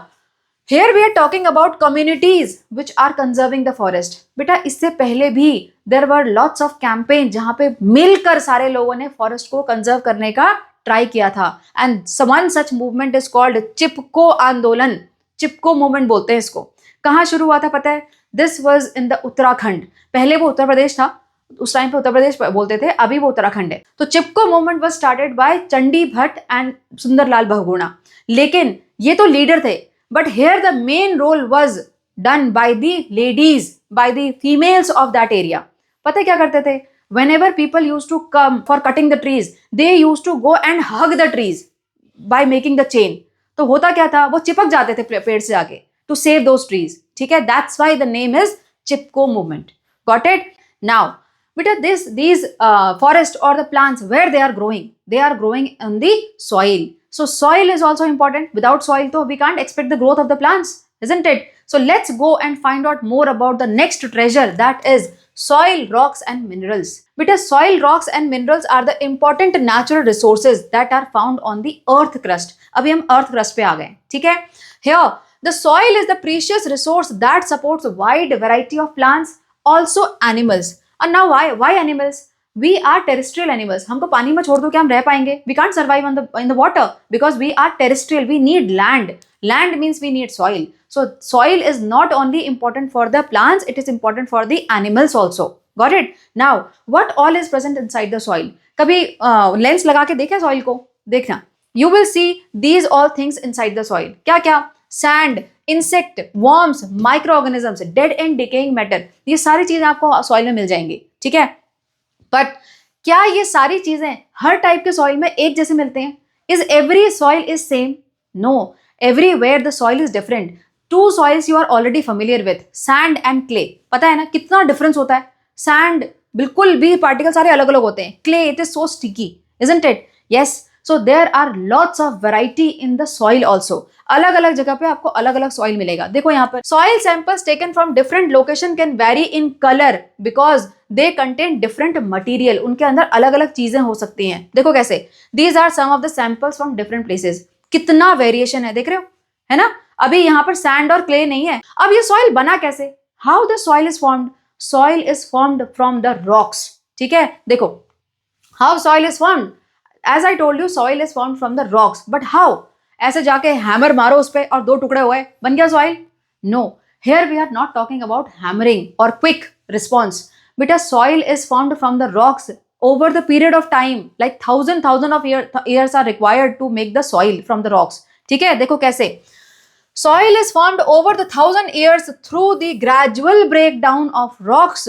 here we are talking about communities which are conserving the forest. बेटा इससे पहले भी there were lots of campaign जहां पे मिलकर सारे लोगों ने फॉरेस्ट को कंजर्व करने का ट्राई किया था. And one such movement is called चिपको आंदोलन. चिपको मूवमेंट बोलते हैं इसको. कहाँ शुरू हुआ था पता है? This was in the Uttarakhand. पहले वो उत्तर प्रदेश था, उस टाइम पे उत्तर प्रदेश बोलते थे, अभी वो उत्तराखंड है. तो Chipko movement was started by Chandi Bhatt and Sunderlal Bahuguna. लेकिन ये तो लीडर थे, but here the main role was done by the ladies, by the females of that area. पता है क्या करते थे? whenever people used to come for cutting the trees, they used to go and hug the trees by making the chain. तो होता क्या था? वो चिपक जाते थे पेड़ से आगे to save those trees. ठीक है, that's why the name is Chipko movement. Got it? Now, beta these forest or the plants, where they are growing on the soil. So soil is also important. Without soil, though, we can't expect the growth of the plants, isn't it? So let's go and find out more about the next treasure, that is soil, rocks and minerals. Because soil, rocks and minerals are the important natural resources that are found on the earth crust. अभी हम earth crust पे आ गए. ठीक है? Here the soil is the precious resource that supports a wide variety of plants, also animals. And now why animals? We are terrestrial animals. हमको पानी में छोड़ दो क्या हम रह पाएंगे? We can't survive in the water because we are terrestrial. We need land. Land means we need soil. So soil is not only important for the plants, it is important for the animals also. Got it? Now what all is present inside the soil? कभी lens लगा के देखा soil को? देखना. You will see these all things inside the soil. क्या क्या? Sand, insect, worms, microorganisms, dead and decaying matter, ये सारी चीजें आपको सॉइल में मिल जाएंगी. ठीक है, बट क्या ये सारी चीजें हर टाइप के सॉइल में एक जैसे मिलते हैं? Is every soil is same? No, everywhere the soil is different. 2 soils you are already familiar with, sand and clay. पता है ना कितना डिफरेंस होता है? सैंड बिल्कुल भी पार्टिकल सारे अलग अलग होते हैं. Clay, it is so sticky, isn't it? Yes. So there are lots of variety in the soil also. अलग अलग जगह पे आपको अलग अलग सॉइल मिलेगा. देखो यहाँ पर soil samples taken from different location can very in colour because they contain different material. उनके अंदर अलग अलग चीजें हो सकती हैं. देखो कैसे, these are some of the samples from different places. कितना वेरिएशन है, देख रहे हो, है ना. अभी यहाँ पर सैंड और क्ले नहीं है. अब ये सॉइल बना कैसे, how the soil is formed. Soil is formed from the rocks. ठीक है, देखो how soil is formed. As I told you, soil is formed from the rocks. But how, ऐसे जाके हैमर मारो उस पर और 2 टुकड़े हुए, बन गया soil. No, here we are not talking about hammering और क्विक रिस्पॉन्स. बेटा soil is formed from the rocks over the period of time, like thousand of years are required to make the soil from the rocks. ठीक है, देखो कैसे soil is formed over the 1000 years through the gradual breakdown of rocks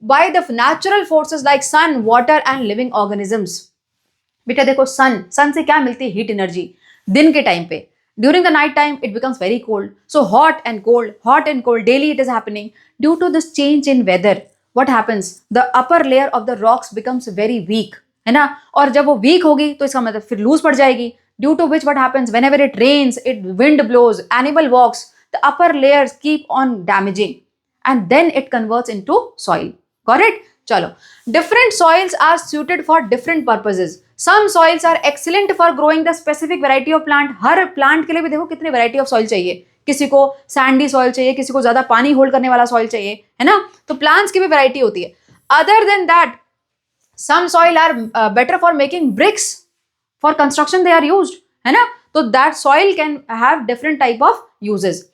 by the natural forces like sun, water and living organisms. बेटा देखो sun से क्या मिलती है, हीट एनर्जी. दिन के टाइम पे, during the night time it becomes very cold, so hot and cold daily it is happening. Due to this change in weather, what happens, the upper layer of the rocks becomes very weak, है ना. और जब वो weak होगी तो इसका मतलब फिर लूज पड़ जाएगी. Due to which what happens, whenever it rains, wind blows, animal walks, the upper layers keep on damaging and then it converts into soil. Got it? चलो, different soils are suited for different purposes. Some soils are excellent for growing the specific variety of plant. Her plant के लिए भी देखो कितनी variety of soil चाहिए. किसी को Sandy soil चाहिए, किसी को ज्यादा पानी होल्ड करने वाला सॉइल चाहिए, है ना. तो प्लांट्स की भी वैरायटी होती है. Other than that, some soil are better for making bricks, for construction they are used, है ना. तो that soil can have different type of uses.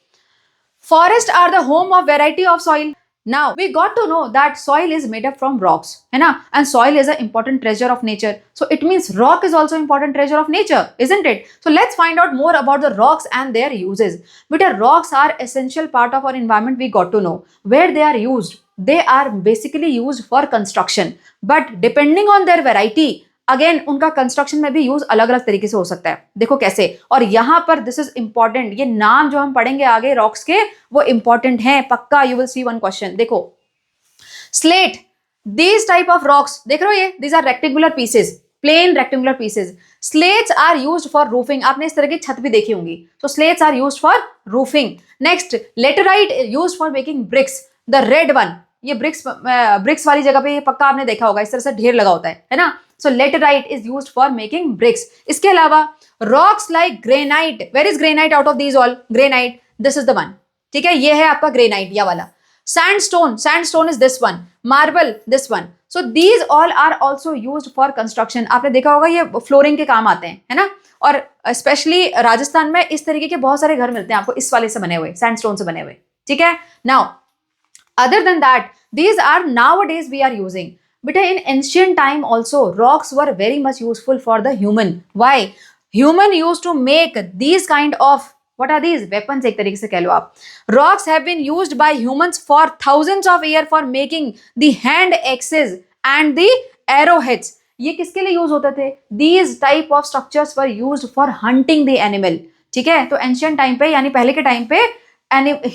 Forest are the home of variety of soil. Now we got to know that soil is made up from rocks, है ना, and soil is an important treasure of nature. So it means rock is also important treasure of nature, isn't it? So let's find out more about the rocks and their uses. But rocks are essential part of our environment. We got to know where they are used. They are basically used for construction, but depending on their variety, again उनका construction में भी use अलग अलग तरीके से हो सकता है. देखो कैसे, और यहां पर दिस इज इंपॉर्टेंट, ये नाम जो हम पढ़ेंगे आगे रॉक्स के वो इंपॉर्टेंट हैं पक्का. You will see one question. देखो slate, these type of rocks, देख रहे हो ये, these are rectangular pieces, plain rectangular pieces. Slates are used for roofing. आपने इस तरह की छत भी देखी होंगी. तो slates are used for roofing. Next, laterite used for making bricks. The red one, ये ब्रिक्स वाली जगह पे ये पक्का आपने देखा होगा, इस तरह से ढेर लगा होता है ना. So laterite is used for making bricks. इसके अलावा rocks like granite. Where is granite out of these all? Granite, this is the one. ठीक है, ये है आपका granite, या वाला. Sandstone is this one. Marble, this one. So these all are also used for construction. आपने देखा होगा ये फ्लोरिंग के काम आते हैं, है ना. और स्पेशली राजस्थान में इस तरीके के बहुत सारे घर मिलते हैं आपको इस वाले से बने हुए, सैंडस्टोन से बने हुए. ठीक है. Now, other than that, these are nowadays we are using. But in ancient time also, rocks were very much useful for the human. Why? Human used to make these kind of, what are these? Weapons एक तरीके से कह लो आप. Rocks have been used by humans for thousands of years for making the hand axes and the arrowheads. ये किसके लिए use होते थे? These type of structures were used for hunting the animal. ठीक है, तो ancient time पे यानी पहले के टाइम पे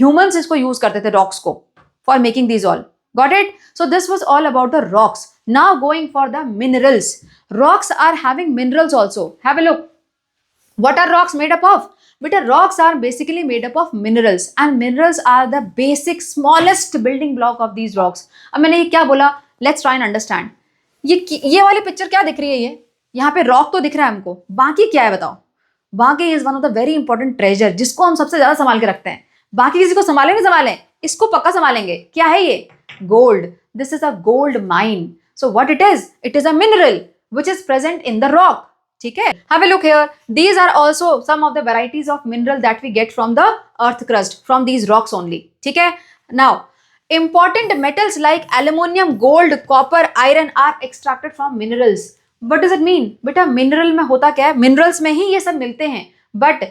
humans इसको यूज करते थे rocks को for making these all. Got it? So this was all about the rocks. Now going for the minerals. Rocks are having minerals also. Have a look. What are rocks made up of? But rocks are basically made up of minerals, and minerals are the basic smallest building block of these rocks. अब मैंने ये क्या बोला? Let's try and understand. ये वाली picture क्या दिख रही है? ये यहाँ पे रॉक तो दिख रहा है हमको, बाकी क्या है बताओ? बाकी is one of the very important treasure जिसको हम सबसे ज्यादा संभाल के रखते हैं. बाकी किसी को संभाले नहीं संभालें, इसको पक्का संभालेंगे. क्या है ये? Gold. This is a gold mine. So what it is? It is a mineral which is present in the rock. ठीक है. Have a look here. These are also some of the varieties of mineral that we get from the earth crust, from these rocks only. ठीक है. Now, important metals like aluminium, gold, copper, iron are extracted from minerals. What does it mean? बेटा mineral में होता क्या है? Minerals में ही ये सब मिलते हैं. But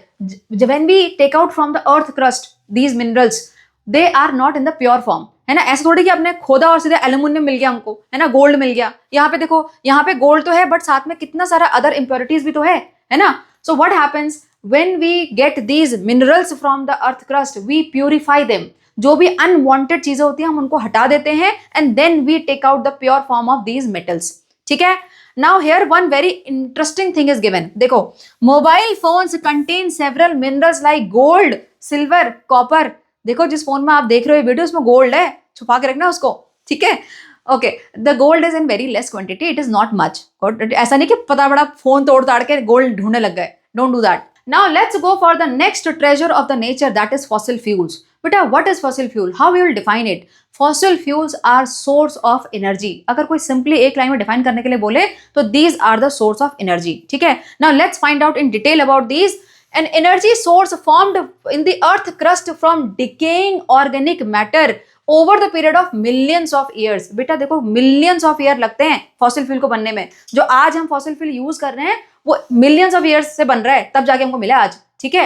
when we take out from the earth crust these minerals, they are not in the pure form. है ना, ऐसा थोड़ी कि आपने खोदा और सीधे एल्यूमिनियम मिल गया हमको, है ना, गोल्ड मिल गया. यहाँ पे देखो, यहाँ पे गोल्ड तो है बट साथ में कितना सारा अदर इम्प्योरिटीज भी तो है ना. So what happens when we get these minerals from the earth crust, we purify them. जो भी अनवांटेड चीजें होती हैं हम उनको हटा देते हैं, and then we take out the pure form of these metals. ठीक है। Now here one very interesting thing is given, देखो mobile phones contain several minerals like gold, silver, copper. देखो जिस फोन में आप देख रहे हो वीडियो उसमें गोल्ड है, छुपा के रखना उसको, ठीक है। Okay, the gold is in very less quantity, it is not much. ऐसा नहीं कि पता बड़ा फोन तोड़ ताड़ के गोल्ड ढूंढने लग गए, don't do that. Now let's go for the next treasure of the nature, that is fossil fuels. Beta, what is fossil fuel? How we will define it? Fossil fuels are source of energy. अगर कोई simply एक line में define करने के लिए बोले तो these are the source of energy. ठीक है? Now let's find out in detail about these. An energy source formed in the earth crust from decaying organic matter over the period of millions of years. बेटा देखो millions of year लगते हैं fossil fuel को बनने में। जो आज हम fossil fuel यूज कर रहे हैं वो millions of years से बन रहा है, तब जाके हमको मिला आज, ठीक है।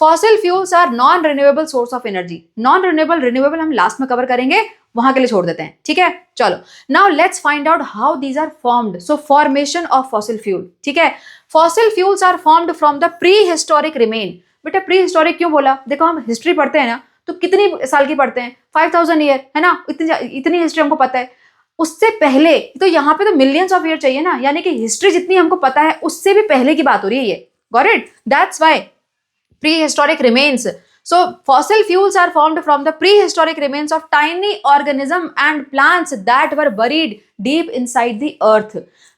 Fossil fuels are non renewable source of energy. Non renewable, renewable हम लास्ट में कवर करेंगे, वहां के लिए छोड़ देते हैं, ठीक है। चलो now let's find out how these are formed. So formation of fossil fuel, ठीक है। Fossil fuels are formed from the prehistoric remain. बेटा prehistoric क्यों बोला? देखो हम हिस्ट्री पढ़ते हैं ना, तो कितनी साल की पढ़ते हैं? 5000 ईयर, है ना, इतनी हिस्ट्री हमको पता है। उससे पहले तो यहाँ पे तो मिलियंस ऑफ ईयर चाहिए ना, यानी कि हिस्ट्री जितनी हमको पता है उससे भी पहले की बात हो रही है ये, got it? That's why prehistoric remains. So fossil fuels are formed from the prehistoric remains of tiny organism and plants that were buried deep inside the earth.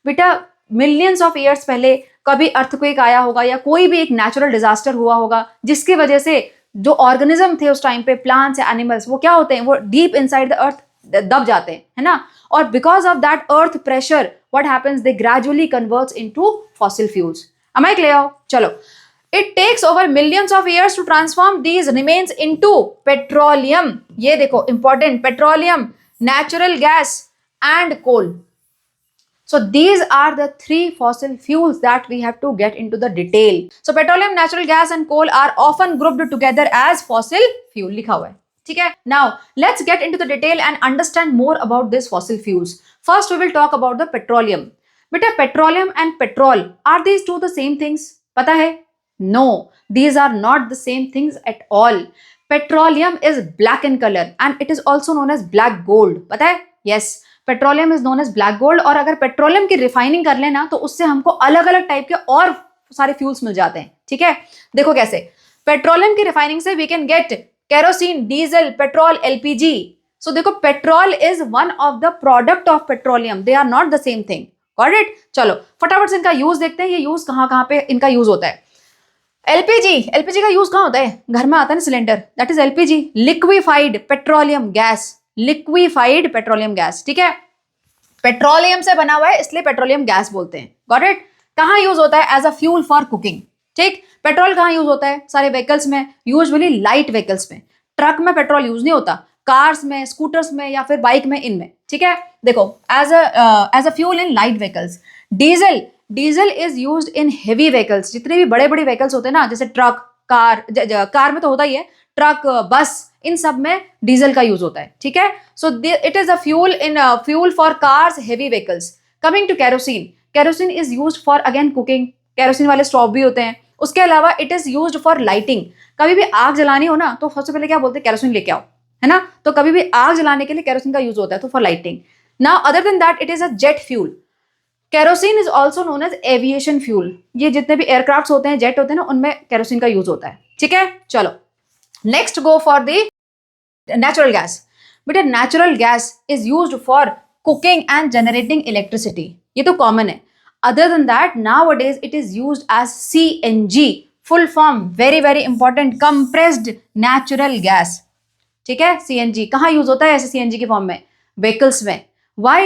बेटा मिलियंस ऑफ ईयर्स पहले कभी अर्थक्वेक आया होगा या कोई भी एक natural disaster हुआ होगा जिसकी वजह से जो ऑर्गेनिज्म थे उस टाइम पे, प्लांट्स या एनिमल्स, वो क्या होते हैं, वो डीप इनसाइड द अर्थ दब जाते हैं, है ना। और because of that earth pressure what happens, they gradually converts into fossil fuels. Am I clear? चलो, it takes over millions of years to transform these remains into petroleum. ये देखो important, petroleum, natural gas and coal. So these are the three fossil fuels that we have to get into the detail. So petroleum, natural gas and coal are often grouped together as fossil fuel, लिखा हुआ है, ठीक है। Now let's get into the detail and understand more about this fossil fuels. First we will talk about the petroleum. बेटा petroleum and petrol, are these two the same things? पता है? No, these are not the same things at all. Petroleum is black in color and it is also known as black gold. पता है? Yes, petroleum is known as black gold. और अगर petroleum की refining कर लेना तो उससे हमको अलग अलग टाइप के और सारे फ्यूल्स मिल जाते हैं, ठीक है। देखो कैसे, पेट्रोलियम की रिफाइनिंग से we can get kerosene, diesel, petrol, LPG. So देखो petrol is one of the product of petroleum, they are not the same thing, got it? चलो फटाफट से इनका यूज देखते हैं, ये यूज कहाँ पे इनका यूज होता है। एलपीजी, एलपीजी का यूज कहाँ होता है? घर में आता है ना cylinder, that is LPG, liquefied petroleum gas, liquefied petroleum gas, ठीक है। पेट्रोलियम से बना हुआ है इसलिए पेट्रोलियम गैस बोलते हैं, गॉट इट? कहाँ यूज होता है? As a fuel for cooking, ठीक। पेट्रोल कहाँ यूज होता है? सारे व्हीकल्स में, यूजुअली लाइट व्हीकल्स में। ट्रक में पेट्रोल यूज नहीं होता, कार्स में, स्कूटर्स में या फिर बाइक में, इनमें, ठीक है। देखो as a fuel in light vehicles. Diesel, diesel is used in heavy vehicles, जितने भी बड़े बड़े व्हीकल्स होते हैं ना, जैसे ट्रक, कार में तो होता ही है, ट्रक, बस, इन सब में डीजल का यूज होता है, ठीक है। So it is a fuel for cars, heavy vehicles. Coming to kerosene, kerosene is used for again cooking, kerosene वाले स्टोव भी होते हैं। उसके अलावा it is used for lighting, कभी भी आग जलानी हो ना तो सबसे पहले क्या बोलते हैं? केरोसिन लेके आओ, है ना। तो कभी भी आग जलाने के लिए केरोसिन का यूज होता है, तो for lighting. Now other than that it is a jet fuel. Kerosene is also known as aviation fuel, ये जितने भी एयरक्राफ्ट होते हैं, जेट होते हैं ना, उनमें केरोसिन का यूज होता है, ठीक है। चलो next go for the natural gas. बेटा natural gas is used for cooking and generating electricity, ये तो कॉमन है। Other than that nowadays it is used as CNG, full form, very very important, compressed natural gas, ठीक है। CNG कहाँ use होता है ऐसे सीएनजी की फॉर्म में? व्हीकल्स में। Why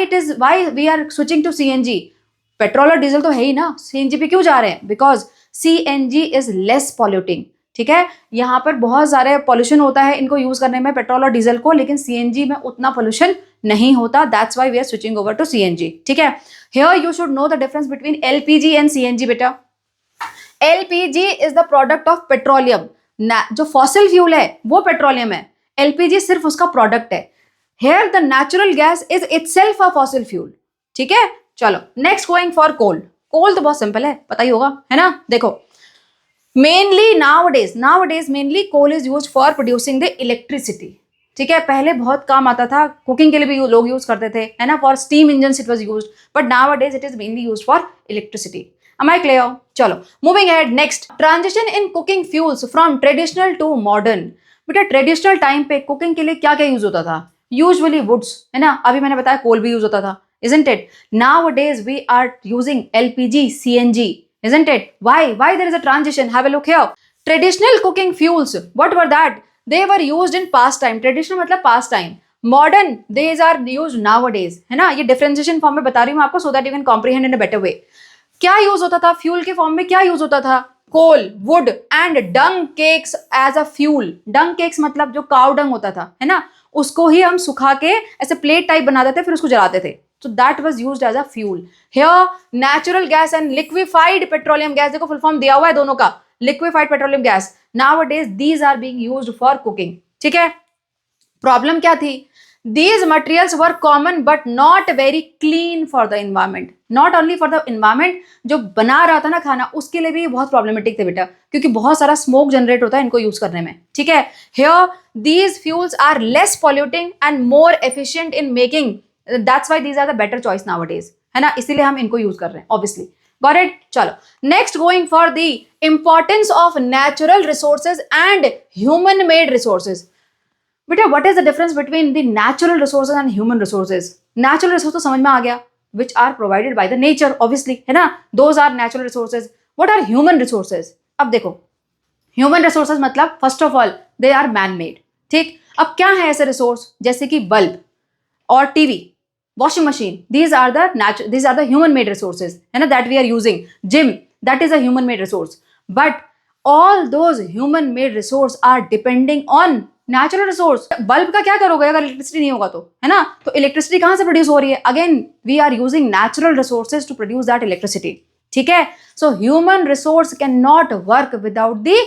we are switching to CNG? Petrol और डीजल तो है ही ना, सीएनजी पे क्यों जा रहे हैं? Because CNG is less polluting, ठीक है। यहाँ पर बहुत सारे पॉल्यूशन होता है इनको यूज करने में, पेट्रोल और डीजल को, लेकिन सीएनजी में उतना पॉल्यूशन नहीं होता, that's why we are switching over to CNG, ठीक है। Here you should know the difference between LPG and CNG. बेटा LPG is the product of petroleum, जो फॉसिल फ्यूल है वो पेट्रोलियम है, एलपीजी सिर्फ उसका प्रोडक्ट है। Here the natural gas is itself a fossil fuel, ठीक है। चलो नेक्स्ट गोइंग फॉर कोल। कोल तो बहुत सिंपल है, पता ही होगा, है ना। देखो mainly nowadays mainly coal is used for producing the electricity, ठीक है, पहले बहुत काम आता था, कुकिंग के लिए भी लोग यूज करते थे, है ना, for steam engine it was used, but nowadays it is mainly used for electricity. Am I clear? चलो moving ahead, next transition in cooking fuels from traditional to modern. बेटा ट्रेडिशनल टाइम पे cooking के लिए क्या क्या use होता था? Usually woods, है ना, अभी मैंने बताया कोल भी यूज होता था, isn't it? Nowadays we are using LPG, CNG, isn't it? Why there is a transition? Have a look here. Traditional cooking fuels, what were that? They were used in past time. Traditional मतलब past time. Modern, these are used nowadays, है ना, ये differentiation form में बता रही हूँ आपको, so that you can comprehend in a better way. क्या यूज होता था फ्यूल के फॉर्म में? क्या यूज होता था? Coal, wood and dung cakes as a fuel. Dung cakes मतलब जो काउ डंग होता था, है ना, उसको ही हम सुखा के ऐसे प्लेट टाइप बना देते, फिर उसको जलाते थे, so that was used as a fuel. Here natural gas and liquefied petroleum gas, देखो फुल फॉर्म दिया हुआ है दोनों का, liquefied petroleum gas, nowadays these are being used for cooking. ठीक है, प्रॉब्लम क्या थी? These materials were common but not very clean for the environment. Not only for the environment, जो बना रहा था ना खाना उसके लिए भी बहुत प्रॉब्लमेटिक थे बेटा, क्योंकि बहुत सारा स्मोक जनरेट होता है इनको यूज करने में। ठीक है, here these fuels are less polluting and more efficient in making. That's why these are the better choice nowadays, है ना, इसीलिए हम इनको यूज कर रहे हैं obviously. Got it? चलो next, going for the importance of natural resources and human made resources. बेटा what is the difference between the natural resources and human resources? Natural resource तो समझ में आ गया, which are provided by the nature obviously, है ना, those are natural resources. What are human resources? अब देखो ह्यूमन रिसोर्सेज मतलब first of all they are man made. ठीक, अब क्या है ऐसे रिसोर्स जैसे कि बल्ब और TV, washing machine, these are the human made resources, है ना, that we are using. Gym, that is a human made resource, but all those human made resource are depending on natural resource. Bulb का क्या करोगे अगर electricity नहीं होगा तो, है ना, तो इलेक्ट्रिसिटी कहां से प्रोड्यूस हो रही है? Again we are using natural resources to produce that electricity. ठीक है, so human resource can not work without the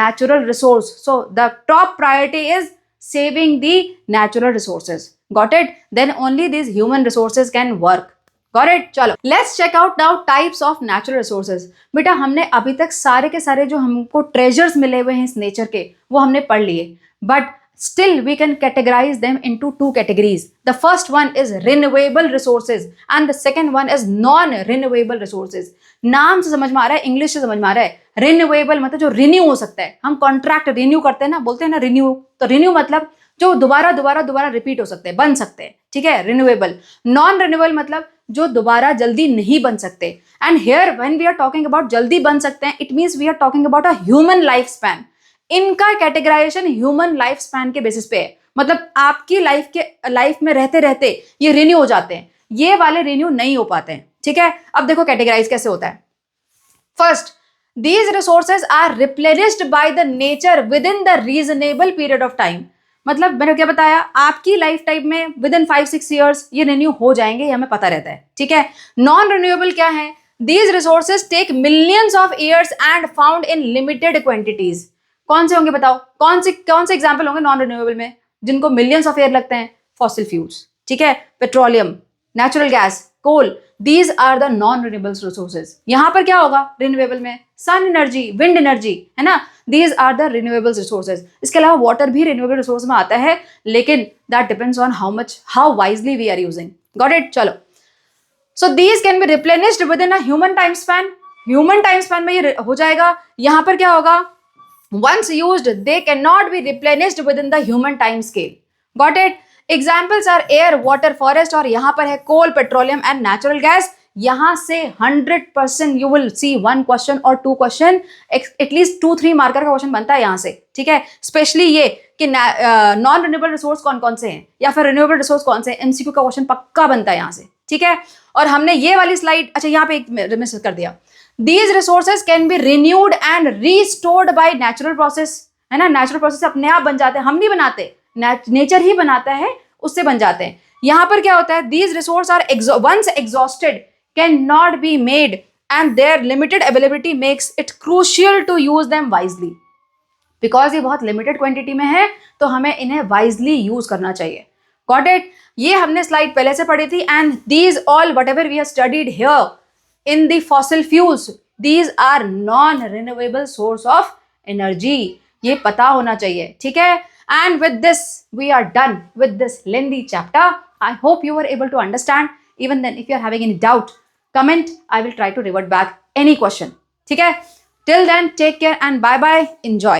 natural resource, so the top priority is saving the natural resources. Got it? Then only these human resources can work. Got it? चलो let's check out now types of natural resources. बेटा हमने अभी तक सारे के सारे जो हमको treasures मिले हुए हैं इस नेचर के वो हमने पढ़ लिए, but still we can categorize them into two categories. The first one is renewable resources and the second one is non-renewable resources. नाम से समझ में आ रहा है, इंग्लिश से समझ में आ रहा है। रिन्यूएबल मतलब जो रिन्यू हो सकता है, हम कॉन्ट्रैक्ट रिन्यू करते हैं ना, बोलते हैं ना रिन्यू, तो रिन्यू मतलब जो दोबारा रिपीट हो सकते हैं, बन सकते हैं। ठीक है, रिन्यूएबल। नॉन रिन्यूएबल मतलब जो दोबारा जल्दी नहीं बन सकते। And here when we are talking about जल्दी बन सकते हैं, it means we are talking about a human life span. इनका कैटेगराइजेशन ह्यूमन लाइफ स्पैन के बेसिस पे है, मतलब आपकी लाइफ में रहते रहते ये रिन्यू हो जाते हैं, ये वाले रिन्यू नहीं हो पाते हैं। ठीक है, अब देखो कैटेगराइज कैसे होता है। First, these resources are replenished by the nature within the reasonable period of time. मतलब मैंने क्या बताया, आपकी लाइफ टाइम में विद इन 5-6 ईयर्स ये रिन्यू हो जाएंगे, ये हमें पता रहता है। ठीक है, नॉन रिन्यूएबल क्या है? These resources take millions of years and found in limited quantities. कौन से होंगे बताओ, कौन से एग्जाम्पल होंगे नॉन रिन्यूएबल में जिनको मिलियंस ऑफ ईयर लगते हैं? फॉसिल फ्यूल्स, ठीक है, petroleum, natural gas, coal, these are the non renewable resources. यहां पर क्या होगा रिन्यूएबल में? सन एनर्जी, विंड एनर्जी, है ना, these are the renewable resources. इसके अलावा वाटर भी रिन्यूएबल रिसोर्स में आता है, लेकिन that depends on how wisely we are using. Got it? चलो, so these can be replenished with in a human time span. Human time span में ये हो जाएगा। यहां पर क्या होगा? once used they cannot be replenished within the human time scale. Got it? Examples are air, water, forest, और यहां पर है coal, petroleum and natural gas. यहां से 100% you will see 1 question or 2 question, at least 2-3 marker का question बनता है यहां से। ठीक है, स्पेशली ये कि नॉन रिन्यूएबल रिसोर्स कौन कौन से हैं या फिर रिन्यूएबल रिसोर्स कौन से हैं, एमसीक्यू का क्वेश्चन पक्का बनता है यहां से। ठीक है, और हमने ये वाली स्लाइड, अच्छा यहाँ पे एक मिस कर दिया, These resources can be renewed and restored by natural process, है ना, नेचुरल प्रोसेस अपने आप बन जाते हैं, हम नहीं बनाते, नेचर ही बनाता है, उससे बन जाते हैं। यहां पर क्या होता है? These resources are once exhausted cannot be made and their limited availability makes it crucial to use them wisely. Because ये बहुत लिमिटेड क्वांटिटी में है तो हमें इन्हें वाइजली यूज करना चाहिए। Got it? ये हमने स्लाइड पहले से पढ़ी थी। And these all whatever we have studied here in the fossil fuels, these are non renewable source of energy, ये पता होना चाहिए। ठीक है, And with this, we are done with this lengthy chapter. I hope you were able to understand. Even then, if you are having any doubt, comment. I will try to revert back any question. ठीक है? Till then, take care and bye bye. Enjoy.